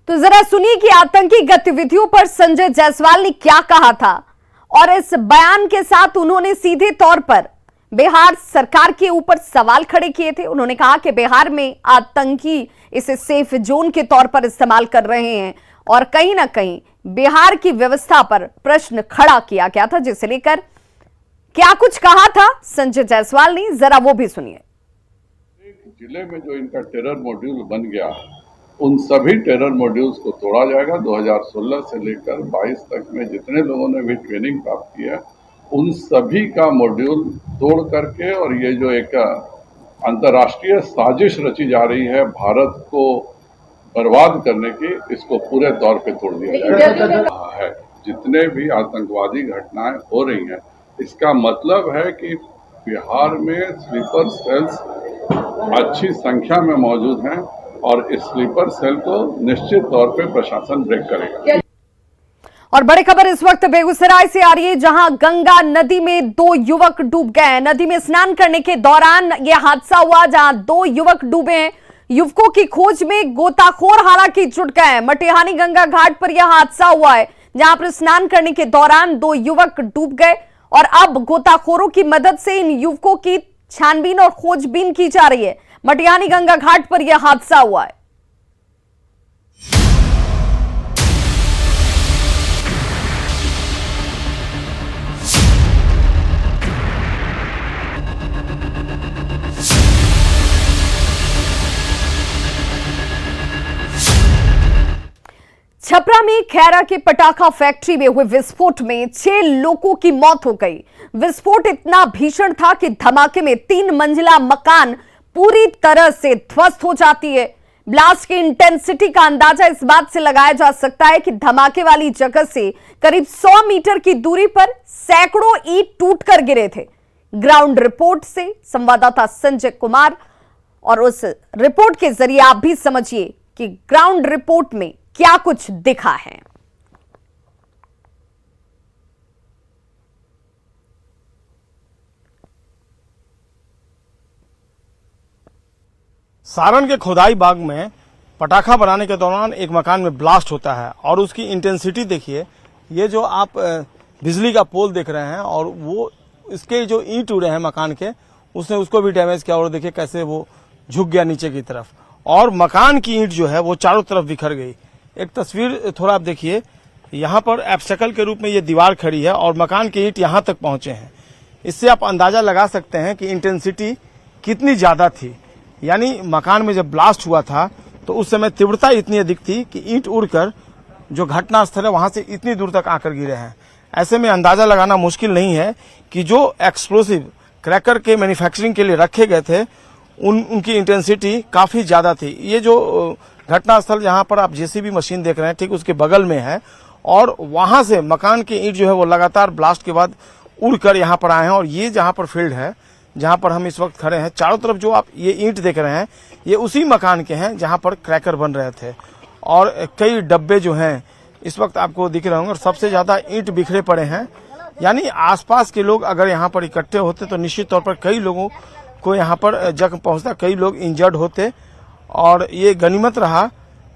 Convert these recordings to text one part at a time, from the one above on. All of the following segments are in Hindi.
तो जरा सुनिए कि आतंकी गतिविधियों पर संजय जायसवाल ने क्या कहा था और इस बयान के साथ उन्होंने सीधे तौर पर बिहार सरकार के ऊपर सवाल खड़े किए थे। उन्होंने कहा कि बिहार में आतंकी इसे सेफ जोन के तौर पर इस्तेमाल कर रहे हैं और कहीं ना कहीं बिहार की व्यवस्था पर प्रश्न खड़ा किया गया था, जिसे लेकर क्या कुछ कहा था संजय जायसवाल ने, जरा वो भी सुनिए। जिले में जो इनका टेरर मॉड्यूल बन गया, उन सभी टेरर मॉड्यूल्स को तोड़ा जाएगा। 2016 से लेकर 22 तक में जितने लोगों ने भी ट्रेनिंग प्राप्त की है, उन सभी का मॉड्यूल तोड़ करके, और ये जो एक अंतर्राष्ट्रीय साजिश रची जा रही है भारत को बर्बाद करने की, इसको पूरे तौर पे तोड़ दिया जाएगा। है जितने भी आतंकवादी घटनाएं हो रही हैं, इसका मतलब है कि बिहार में स्लीपर सेल्स अच्छी संख्या में मौजूद हैं और इस स्लीपर सेल को निश्चित तौर पे प्रशासन ब्रेक करेगा। और बड़ी खबर इस वक्त बेगूसराय से आ रही है, जहां गंगा नदी में 2 युवक डूब गए। नदी में स्नान करने के दौरान यह हादसा हुआ, जहां 2 युवक डूबे हैं। युवकों की खोज में गोताखोर हालांकि जुट गए हैं। मटिहानी गंगा घाट पर यह हादसा हुआ है, जहां पर स्नान करने के दौरान 2 युवक डूब गए और अब गोताखोरों की मदद से इन युवकों की छानबीन और खोजबीन की जा रही है। मटिहानी गंगा घाट पर यह हादसा हुआ है। छपरा में खैरा के पटाखा फैक्ट्री में हुए विस्फोट में 6 लोगों की मौत हो गई। विस्फोट इतना भीषण था कि धमाके में 3 मंजिला मकान पूरी तरह से ध्वस्त हो जाती है। ब्लास्ट की इंटेंसिटी का अंदाजा इस बात से लगाया जा सकता है कि धमाके वाली जगह से करीब 100 मीटर की दूरी पर सैकड़ों ईंट टूटकर गिरे थे। ग्राउंड रिपोर्ट से संवाददाता संजय कुमार, और उस रिपोर्ट के जरिए आप भी समझिए कि ग्राउंड रिपोर्ट में क्या कुछ दिखा है। सारण के खुदाई बाग में पटाखा बनाने के दौरान एक मकान में ब्लास्ट होता है और उसकी इंटेंसिटी देखिए। ये जो आप बिजली का पोल देख रहे हैं और वो इसके जो ईंट उड़े हैं मकान के, उसने उसको भी डैमेज किया और देखिए कैसे वो झुक गया नीचे की तरफ और मकान की ईंट जो है वो चारों तरफ बिखर गई। एक तस्वीर थोड़ा आप देखिए, यहाँ पर एब्स्टेकल के रूप में ये दीवार खड़ी है और मकान की ईंट यहाँ तक पहुंचे हैं। इससे आप अंदाजा लगा सकते हैं कि इंटेंसिटी कितनी ज्यादा थी। यानी मकान में जब ब्लास्ट हुआ था तो उस समय तीव्रता इतनी अधिक थी कि ईंट उड़कर जो घटना स्थल है वहां से इतनी दूर तक आकर गिरे हैं। ऐसे में अंदाजा लगाना मुश्किल नहीं है कि जो एक्सप्लोसिव क्रैकर के मैन्युफैक्चरिंग के लिए रखे गए थे उनकी इंटेंसिटी काफी ज्यादा थी। ये जो घटनास्थल जहां पर आप जेसीबी मशीन देख रहे हैं ठीक उसके बगल में है और वहां से मकान की ईंट जो है वो लगातार ब्लास्ट के बाद उड़कर यहाँ पर आए हैं। और ये जहां पर फील्ड है जहां पर हम इस वक्त खड़े हैं, चारों तरफ जो आप ये ईंट देख रहे हैं ये उसी मकान के हैं जहां पर क्रैकर बन रहे थे और कई डब्बे जो हैं इस वक्त आपको दिख रहे होंगे और सबसे ज्यादा ईंट बिखरे पड़े हैं। यानी आसपास के लोग अगर यहाँ पर इकट्ठे होते तो निश्चित तौर पर कई लोगों को यहाँ पर जख्म पहुंचता, कई लोग इंजर्ड होते। और ये गनीमत रहा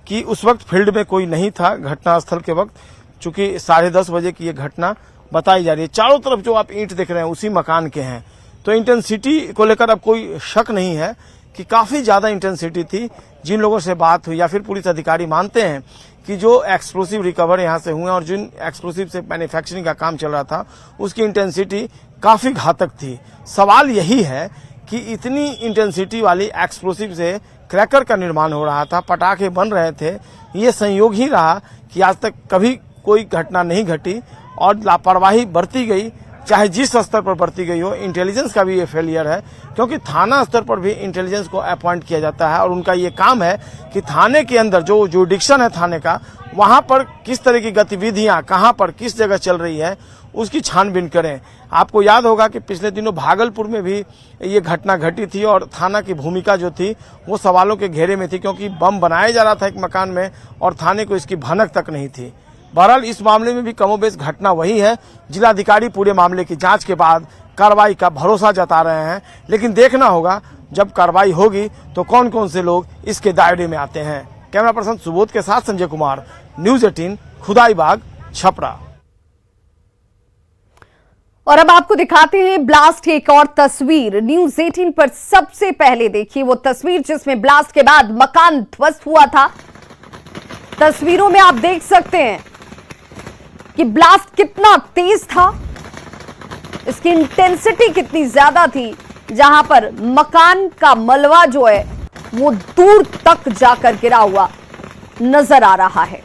कि उस वक्त फील्ड में कोई नहीं था घटनास्थल के वक्त, चूंकि 10:30 बजे की ये घटना बताई जा रही है। चारों तरफ जो आप ईंट देख रहे हैं उसी मकान के हैं। तो इंटेंसिटी को लेकर अब कोई शक नहीं है कि काफी ज्यादा इंटेंसिटी थी। जिन लोगों से बात हुई या फिर पुलिस अधिकारी मानते हैं कि जो एक्सप्लोसिव रिकवर यहाँ से हुए और जिन एक्सप्लोसिव से मैन्युफैक्चरिंग का काम चल रहा था उसकी इंटेंसिटी काफी घातक थी। सवाल यही है कि इतनी इंटेंसिटी वाली एक्सप्लोसिव से क्रैकर का निर्माण हो रहा था, पटाखे बन रहे थे, ये संयोग ही रहा कि आज तक कभी कोई घटना नहीं घटी और लापरवाही बरती गई, चाहे जिस स्तर पर बरती गई हो। इंटेलिजेंस का भी ये फेलियर है क्योंकि थाना स्तर पर भी इंटेलिजेंस को अपॉइंट किया जाता है और उनका ये काम है कि थाने के अंदर जो जुरिडिक्शन है थाने का, वहां पर किस तरह की गतिविधियां कहां पर किस जगह चल रही है उसकी छानबीन करें। आपको याद होगा कि पिछले दिनों भागलपुर में भी ये घटना घटी थी और थाना की भूमिका जो थी वो सवालों के घेरे में थी क्योंकि बम बनाया जा रहा था एक मकान में और थाने को इसकी भनक तक नहीं थी। बहरहाल इस मामले में भी कमोबेश घटना वही है। जिलाधिकारी पूरे मामले की जांच के बाद कार्रवाई का भरोसा जता रहे हैं, लेकिन देखना होगा जब कार्रवाई होगी तो कौन कौन से लोग इसके दायरे में आते हैं। कैमरा पर्सन सुबोध के साथ संजय कुमार, न्यूज 18, खुदाईबाग, छपरा। और अब आपको दिखाते हैं ब्लास्ट की एक और तस्वीर। न्यूज 18 पर सबसे पहले देखिए वो तस्वीर जिसमें ब्लास्ट के बाद मकान ध्वस्त हुआ था। तस्वीरों में आप देख सकते हैं कि ब्लास्ट कितना तेज था, इसकी इंटेंसिटी कितनी ज्यादा थी, जहां पर मकान का मलबा जो है वो दूर तक जाकर गिरा हुआ नजर आ रहा है।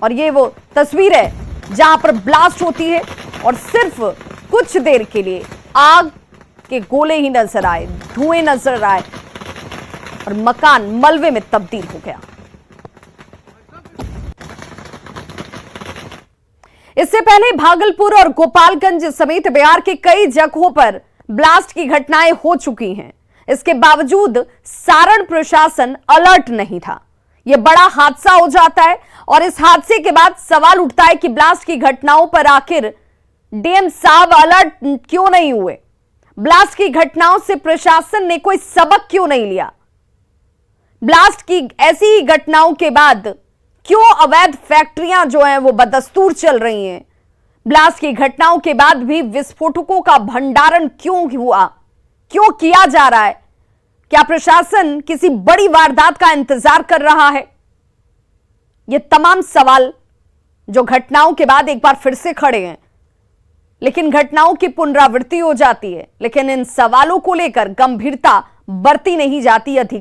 और ये वो तस्वीर है जहां पर ब्लास्ट होती है और सिर्फ कुछ देर के लिए आग के गोले ही नजर आए, धुएं नजर आए और मकान मलबे में तब्दील हो गया। इससे पहले भागलपुर और गोपालगंज समेत बिहार के कई जगहों पर ब्लास्ट की घटनाएं हो चुकी हैं। इसके बावजूद सारण प्रशासन अलर्ट नहीं था। यह बड़ा हादसा हो जाता है और इस हादसे के बाद सवाल उठता है कि ब्लास्ट की घटनाओं पर आखिर डीएम साहब अलर्ट क्यों नहीं हुए? ब्लास्ट की घटनाओं से प्रशासन ने कोई सबक क्यों नहीं लिया? ब्लास्ट की ऐसी ही घटनाओं के बाद क्यों अवैध फैक्ट्रियां जो हैं वो बदस्तूर चल रही हैं? ब्लास्ट की घटनाओं के बाद भी विस्फोटकों का भंडारण क्यों हुआ, क्यों किया जा रहा है? क्या प्रशासन किसी बड़ी वारदात का इंतजार कर रहा है? ये तमाम सवाल जो घटनाओं के बाद एक बार फिर से खड़े हैं, लेकिन घटनाओं की पुनरावृत्ति हो जाती है, लेकिन इन सवालों को लेकर गंभीरता बरती नहीं जाती। अधिकारी